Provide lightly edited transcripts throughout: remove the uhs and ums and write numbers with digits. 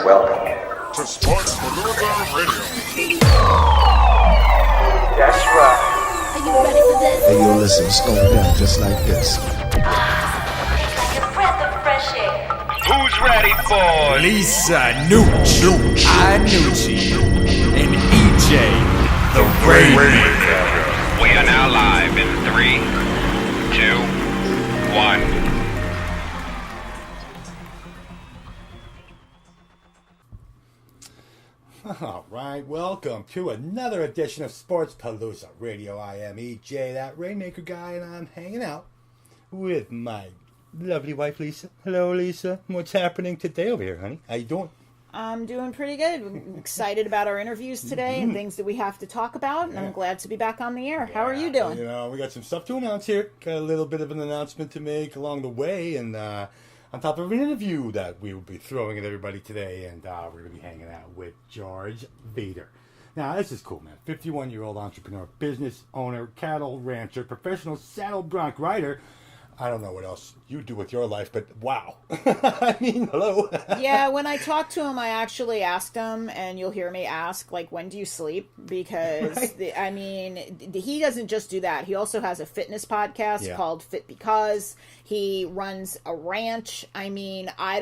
Welcome to Sports Palooza Radio. That's right. Are you ready for this? Hey, yo, listen, it's going down just like this. Like a breath of fresh air. Who's ready for Lisa, Nooch, Iannucci, and EJ, the Rainmaker. We are now live in 3, 2, 1. All right, welcome to another edition of Sports Palooza Radio. I am EJ, that Rainmaker guy, and I'm hanging out with my lovely wife, Lisa. Hello, Lisa. What's happening today over here, honey? How you doing? I'm doing pretty good. I'm excited about our interviews today and things that we have to talk about, and I'm glad to be back on the air. How are you doing? You know, we got some stuff to announce here. Got a little bit of an announcement to make along the way, and on top of an interview that we will be throwing at everybody today, and we're going to be hanging out with George Veater. Now, this is cool, man. 51-year-old entrepreneur, business owner, cattle rancher, professional Saddle Bronc Rider. I don't know what else you do with your life, but wow. I mean, hello. Yeah, when I talked to him, I actually asked him, and you'll hear me ask, like, when do you sleep? Because, he doesn't just do that. He also has a fitness podcast called Fit Because. He runs a ranch. I mean, I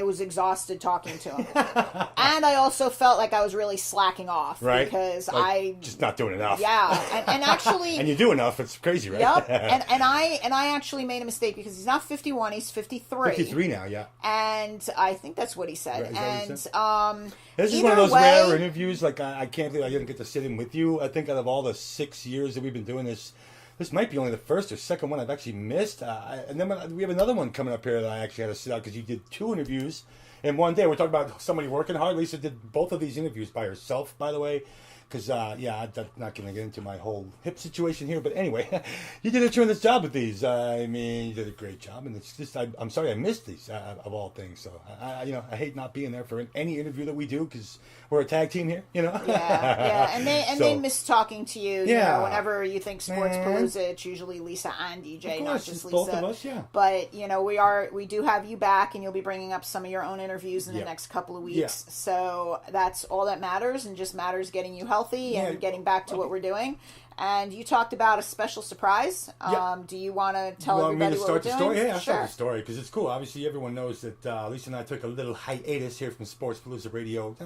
was exhausted talking to him. And I also felt like I was really slacking off. Right. Because like, just not doing enough. Yeah. And actually. And you do enough. It's crazy, right? Yep. And I actually made a mistake because he's not 51, he's 53. 53 now, yeah. And I think that's what he said. And this is one of those rare interviews. Like, I can't believe I didn't get to sit in with you. I think out of all the 6 years that we've been doing this, this might be only the first or second one I've actually missed. And then we have another one coming up here that I actually had to sit out because you did 2 interviews in one day. We're talking about somebody working hard. Lisa did both of these interviews by herself, by the way. Because, I'm not going to get into my whole hip situation here. But anyway, you did a tremendous job with these. I mean, you did a great job. And it's just, I'm sorry I missed these, of all things. So, I hate not being there for any interview that we do because we're a tag team here, you know? Yeah. And they miss talking to you. You know, whenever you think Sports Palooza, it's usually Lisa and EJ, not just Lisa. Both of us, yeah. But, you know, we do have you back, and you'll be bringing up some of your own interviews in the next couple of weeks. Yeah. So that's all that matters, and just matters getting you healthy and getting back to what we're doing. And you talked about a special surprise. Do you want to tell everybody what we're doing? Story? Yeah, I'll start the story because it's cool. Obviously, everyone knows that Lisa and I took a little hiatus here from Sports Palooza Radio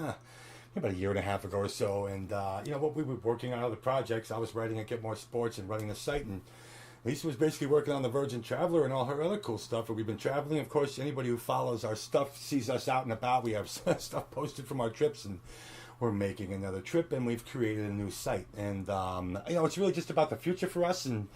about a year and a half ago or so. And, what we were working on other projects. I was writing at Get More Sports and running the site. And Lisa was basically working on the Virgin Traveler and all her other cool stuff. And we've been traveling. Of course, anybody who follows our stuff sees us out and about. We have stuff posted from our trips, and we're making another trip, and we've created a new site. And, it's really just about the future for us, and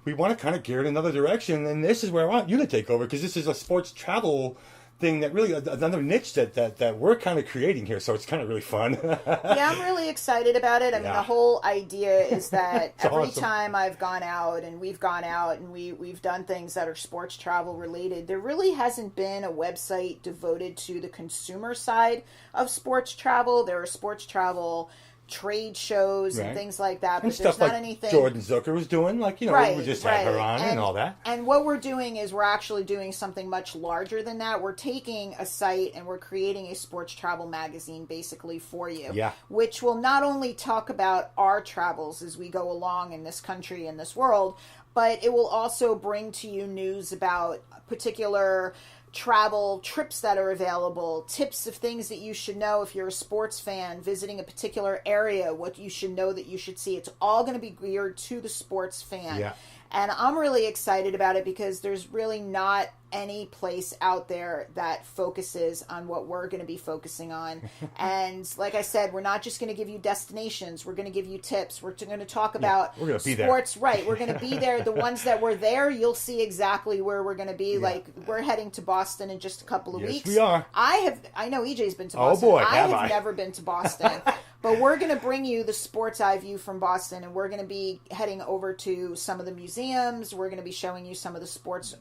we want to kind of gear it in another direction. And this is where I want you to take over, because this is a sports travel thing that really, another niche that we're kind of creating here. So it's kind of really fun. Yeah, I'm really excited about it. I mean, the whole idea is that every time I've gone out and we've gone out and we've done things that are sports travel related, there really hasn't been a website devoted to the consumer side of sports travel. There are sports travel trade shows and things like that, but and there's stuff not like anything Jordan Zucker was doing, we just had her on and all that. And what we're doing is we're actually doing something much larger than that. We're taking a site and we're creating a sports travel magazine basically for you, which will not only talk about our travels as we go along in this country and this world, but it will also bring to you news about particular travel trips that are available, tips of things that you should know if you're a sports fan visiting a particular area, what you should know that you should see. It's all going to be geared to the sports fan. Yeah. And I'm really excited about it because there's really not any place out there that focuses on what we're going to be focusing on. And like I said, we're not just going to give you destinations. We're going to give you tips. We're going to talk about we're going to be sports. Right. We're going to be there. The ones that were there, you'll see exactly where we're going to be. Yeah. Like, we're heading to Boston in just a couple of weeks. We are. I know EJ's been to Boston. Oh boy, I have never been to Boston. But we're going to bring you the sports eye view from Boston, and we're going to be heading over to some of the museums. We're going to be showing you some of the sports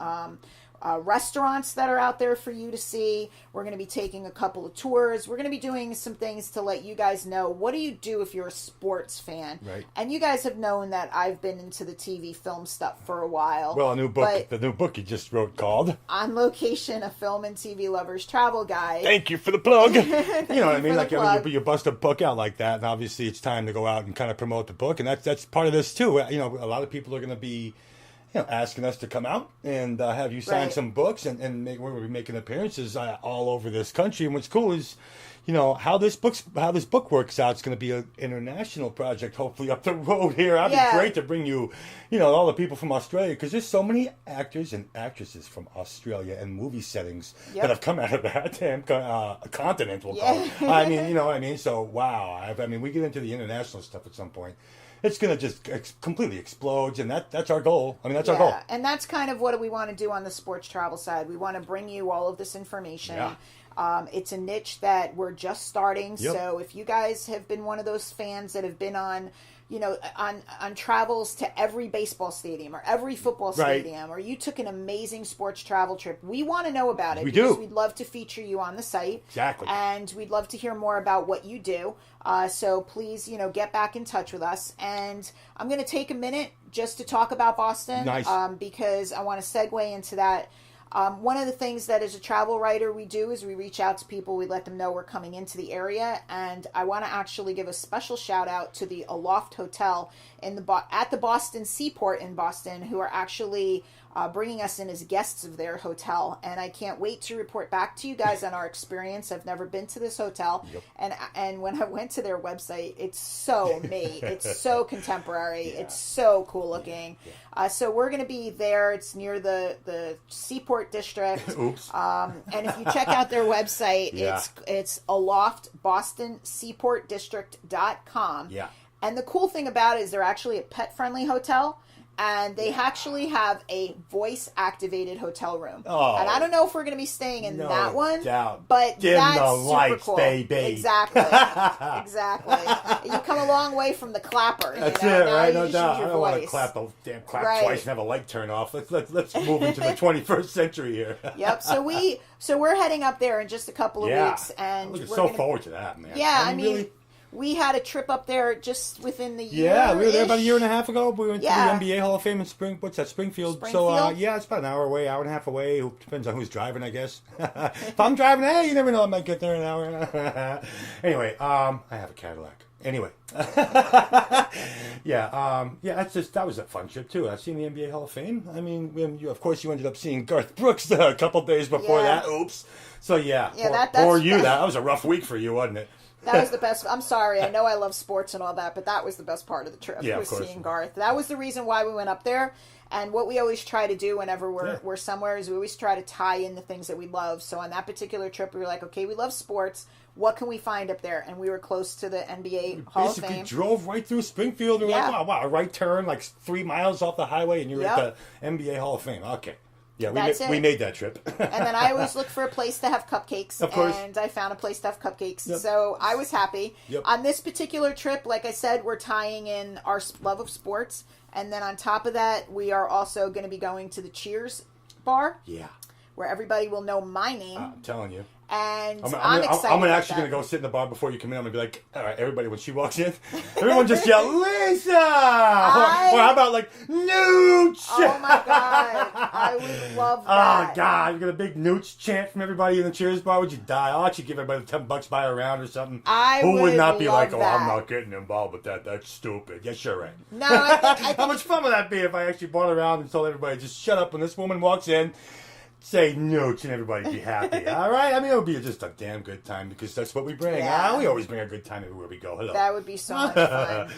restaurants that are out there for you to see. We're going to be taking a couple of tours. We're going to be doing some things to let you guys know, what do you do if you're a sports fan? Right. And you guys have known that I've been into the TV film stuff for a while. Well, the new book you just wrote called On Location, a Film and TV Lover's Travel Guide. Thank you for the plug. You know what I mean? Like, you bust a book out like that, and obviously it's time to go out and kind of promote the book, and that's part of this too. You know, a lot of people are going to be, asking us to come out and have you sign some books, and we're going to be making appearances all over this country. And what's cool is, how this book works out. It's going to be an international project, hopefully up the road here. That'd be great to bring you, all the people from Australia, because there's so many actors and actresses from Australia and movie settings that have come out of that damn continent. We'll call it. I mean, you know what I mean. So wow, I mean, we get into the international stuff at some point. It's going to just completely explode, and that's our goal. I mean, that's our goal. And that's kind of what we want to do on the sports travel side. We want to bring you all of this information. Yeah. It's a niche that we're just starting, so if you guys have been one of those fans that have been on, on travels to every baseball stadium or every football stadium, or you took an amazing sports travel trip, we want to know about it. Because we'd love to feature you on the site. Exactly. And we'd love to hear more about what you do. So please, get back in touch with us. And I'm going to take a minute just to talk about Boston. Nice. Because I want to segue into that. One of the things that as a travel writer we do is we reach out to people, we let them know we're coming into the area, and I want to actually give a special shout out to the Aloft Hotel at the Boston Seaport in Boston, who are actually bringing us in as guests of their hotel, and I can't wait to report back to you guys on our experience. I've never been to this hotel, and when I went to their website, it's so me. It's so contemporary. It's so cool looking. So we're going to be there. It's near the Seaport District. Oops. And if you check out their website, it's aloftbostonseaportdistrict.com. Yeah. And the cool thing about it is they're actually a pet-friendly hotel. And they actually have a voice-activated hotel room. Oh, and I don't know if we're going to be staying in that one. Doubt. But Dim that's the super lights, cool. baby. Exactly. Exactly. You come a long way from the clapper. That's now it, right? you No use doubt. your I don't want to voice. clap twice and have a light turn off. Let's move into the 21st century here. Yep. So we're heading up there in just a couple of weeks, and I'm looking we're forward to that, man. Yeah, I mean really. We had a trip up there just within the year. Yeah, we were there about a year and a half ago. We went to the Yeah. NBA Hall of Fame in Springfield. So, it's about an hour and a half away. Depends on who's driving, I guess. If I'm driving, hey, you never know, I might get there in an hour. Anyway, I have a Cadillac. Anyway. That was a fun trip, too. I've seen the NBA Hall of Fame. I mean, of course, you ended up seeing Garth Brooks a couple days before that. Oops. So, that was a rough week for you, wasn't it? That was the best. I'm sorry. I know I love sports and all that, but that was the best part of the trip. Yeah, was of course. seeing Garth. That was the reason why we went up there. And what we always try to do whenever we're somewhere is we always try to tie in the things that we love. So on that particular trip, we were like, okay, we love sports. What can we find up there? And we were close to the NBA Hall of Fame. Basically drove right through Springfield. And we're like, wow, a right turn, like 3 miles off the highway, and you're at the NBA Hall of Fame. Okay. Yeah, we made that trip. And then I always look for a place to have cupcakes. Of course. And I found a place to have cupcakes. Yep. So I was happy. Yep. On this particular trip, like I said, we're tying in our love of sports. And then on top of that, we are also going to be going to the Cheers bar. Yeah. Where everybody will know my name. I'm telling you. And I'm excited. I'm actually going to go sit in the bar before you come in. I'm going to be like, all right, everybody, when she walks in, everyone just yell, Lisa! Or how about like, Nooch! Oh my God. I would love that. Oh God, you got a big Nooch chant from everybody in the Cheers bar. Would you die? I'll actually give everybody $10 buy a round or something. Who would not be like, oh, I'm not getting involved with that. That's stupid. Yes, you're right. No, I think How much fun would that be if I actually brought around and told everybody, just shut up when this woman walks in, say Nooch, and everybody be happy. All right? I mean, it would be just a damn good time because that's what we bring. Yeah. We always bring a good time everywhere we go. Hello. That would be so much fun.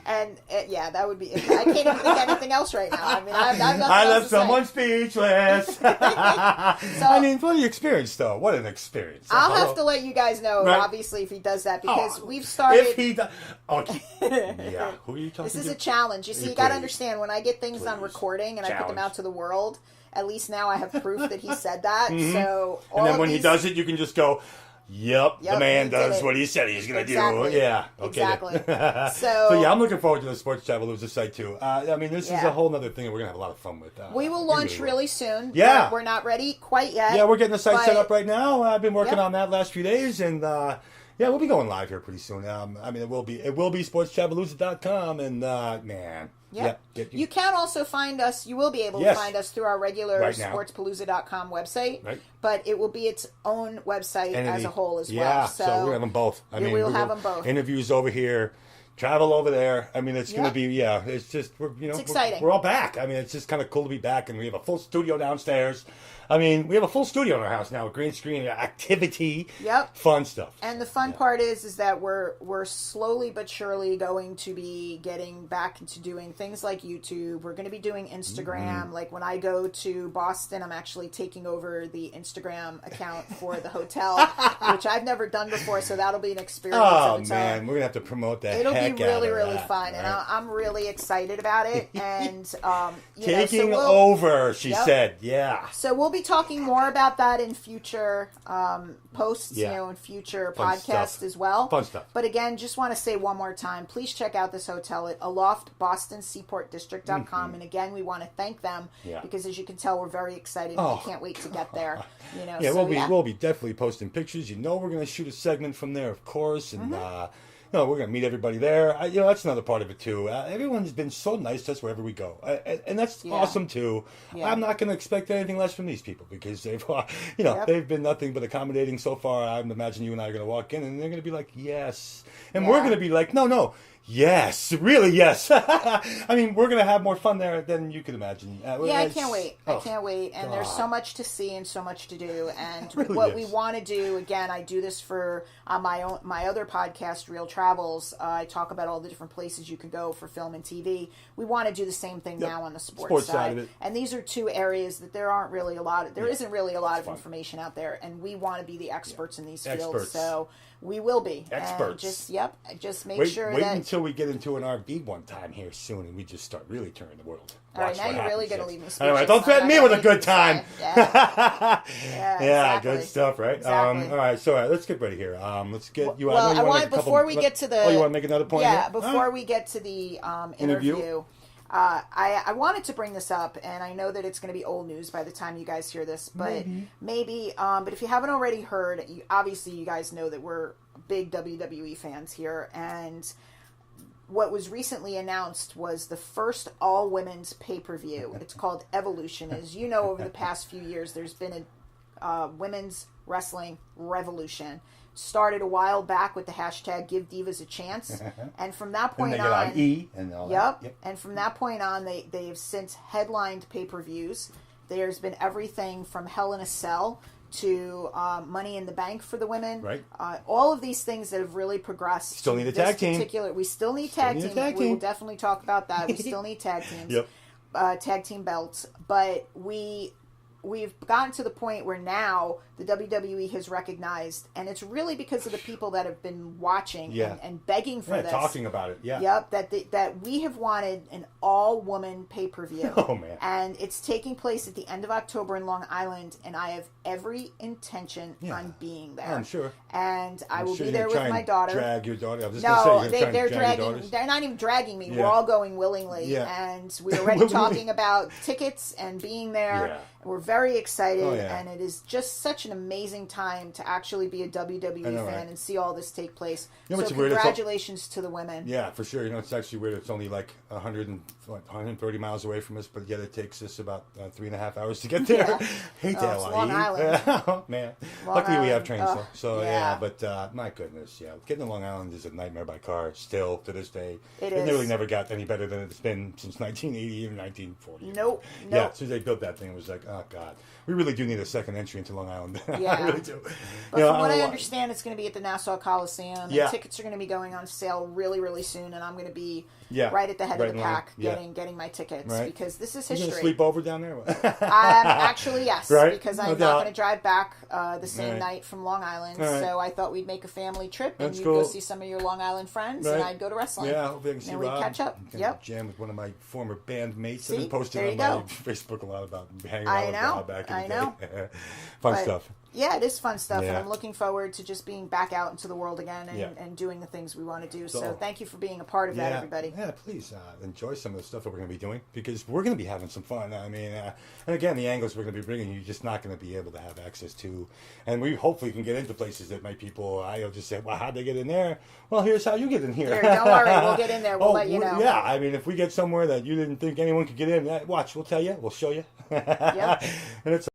And that would be. I can't even think of anything else right now. I mean, I've nothing I else left to someone say. speechless. I mean, what an experience, though. What an experience. I'll have to let you guys know, obviously, if he does that, because we've started. If he does. Okay. Yeah. Who are you talking to? This is a challenge. You see, you got to understand, when I get things on recording and I put them out to the world, at least now I have proof that he said that. So, and then when he does it, you can just go, Yep, the man he does did it. what he said he's going to Exactly. do. Yeah, okay. Exactly. So yeah, I'm looking forward to the Sports Palooza site too. I mean, this is Yeah. a whole other thing that we're going to have a lot of fun with. We will launch really soon. Yeah. We're not ready quite yet. Yeah, we're getting the site but- set up right now. I've been working Yep. on that last few days, and yeah, we'll be going live here pretty soon. I mean, it will be sportspalooza.com, and man. Yep. Yeah, You can also find us, you will be able Yes. to find us through our regular Right now. sportspalooza.com website, Right. but it will be its own website as a whole as yeah, well. so we'll have them both. I Yeah, mean, we'll have them both. Interviews over here, travel over there. I mean, it's going to Yep. be, it's just, It's exciting. We're all back. I mean, it's just kind of cool to be back, and we have a full studio downstairs. I mean, we have a full studio in our house now, green screen, activity, Yep. fun stuff. And the fun part is that we're slowly but surely going to be getting back into doing things like YouTube. We're going to be doing Instagram. Mm-hmm. Like when I go to Boston, I'm actually taking over the Instagram account for the hotel, which I've never done before. So that'll be an experience. Oh of its man, own. we're gonna have to promote that. It'll heck be really, out of really that, fun, right? and I'm really excited about it. And Taking over, she Yep. said. Yeah. So we'll be talking more about that in future posts, Yeah. in future Fun podcasts stuff. as well. Fun stuff. But again, just want to say one more time, please check out this hotel at aloftbostonseaportdistrict.com. And again, we want to thank them because, as you can tell, we're very excited. And we can't wait to get there. Yeah, we'll be definitely posting pictures. We're going to shoot a segment from there, of course, and we're going to meet everybody there. That's another part of it too. Everyone's been so nice to us wherever we go, and that's awesome too. Yeah. I'm not going to expect anything less from these people because they've, they've been nothing but accommodating so far. I imagine you and I are going to walk in, and they're going to be like, yes, and we're going to be like, no. Yes, really, yes. I mean, we're going to have more fun there than you could imagine. I can't wait. Oh, I can't wait. And there's God. so much to see and so much to do. And Really what is. we want to do, again, I do this for my other podcast, Real Travels. I talk about all the different places you can go for film and TV. We want to do the same thing now on the sports side of it. And these are two areas that there isn't really a lot of information out there. And we want to be the experts in these fields. Experts. So we will be. Experts. And just make Wait sure wait that... until we get into an RV one time here soon, and we just start really turning the world. All right, Watch now what you're really happens going to next. leave me All right, speechless. don't threaten me with a good time. Yeah, Yeah, good exactly. stuff, right? Exactly. All right, so let's get ready here. Let's get you. Well, I know you wanna make a before couple, we get to the... Oh, you want to make another point? Yeah, here? before we get to the interview, I wanted to bring this up, and I know that it's going to be old news by the time you guys hear this, but maybe but if you haven't already heard, obviously you guys know that we're big WWE fans here, and what was recently announced was the first all-women's pay-per-view. It's called Evolution. As you know, over the past few years, there's been a women's wrestling revolution. Started a while back with the hashtag Give Divas a Chance, and from that point and they on, get on E and all that. Yep. and from that point on, they have since headlined pay-per-views. There's been everything from Hell in a Cell to Money in the Bank for the women. Right. All of these things that have really progressed. Still need a this tag team. We still need tag teams. We will team. definitely talk about that. We still need tag teams. Yep. Tag team belts. But we've gotten to the point where now the WWE has recognized, and it's really because of the people that have been watching and begging for this. Talking about it. Yeah. Yep, that we have wanted an all-woman pay-per-view. Oh, man. And it's taking place at the end of October in Long Island, and I have every intention on being there. I'm sure. And I will sure be you're there with trying my to daughter. Drag your daughter. I was just No, gonna say, they're drag your dragging. daughters. They're not even dragging me. Yeah. We're all going willingly, Yeah. and we were already talking about tickets and being there. Yeah. We're very excited, Oh, yeah. and it is just such an amazing time to actually be a WWE fan right? and see all this take place. You know So what's weird? It's all- congratulations to the women. Yeah, for sure. It's actually weird. It's only like 130 miles away from us, but yet it takes us about 3.5 hours to get there. Hate that it's Long Island. Oh, man. Long Luckily we have Island. trains, though. So, yeah. but my goodness, getting to Long Island is a nightmare by car still to this day. It It is. really never got any better than it's been since 1980 or 1940. Nope. Yeah, as soon as they built that thing, it was like, oh, God. We really do need a second entry into Long Island. Yeah. I really do. But from what I understand, it's going to be at the Nassau Coliseum. Yeah. And tickets are going to be going on sale really, really soon, and I'm going to be Yeah. right at the head Right of the in line. pack Yeah. getting my tickets Right. because this is You history. going to sleep over down there? Actually, yes, Right? because No I'm not doubt. going to drive back the same Right. night from Long Island. All right. So I thought we'd make a family trip, and That's you'd cool. go see some of your Long Island friends, and Right. I'd go to wrestling. Yeah, hopefully I can see And we'd Rob. catch up. I'm gonna Yep. Jam with one of my former bandmates. See? I've been posting There on you my go. Facebook a lot about hanging I was wild back in the day. Fun stuff. Yeah, it is fun stuff, Yeah. and I'm looking forward to just being back out into the world again and doing the things we want to do. So thank you for being a part of that, everybody. Yeah, please enjoy some of the stuff that we're going to be doing, because we're going to be having some fun. I mean, and again, the angles we're going to be bringing, you're just not going to be able to have access to. And we hopefully can get into places that my people, I'll just say, well, how'd they get in there? Well, here's how you get in here. Don't worry, we'll get in there. We'll let you know. Yeah, I mean, if we get somewhere that you didn't think anyone could get in, watch, we'll tell you, we'll show you. Yep. And it's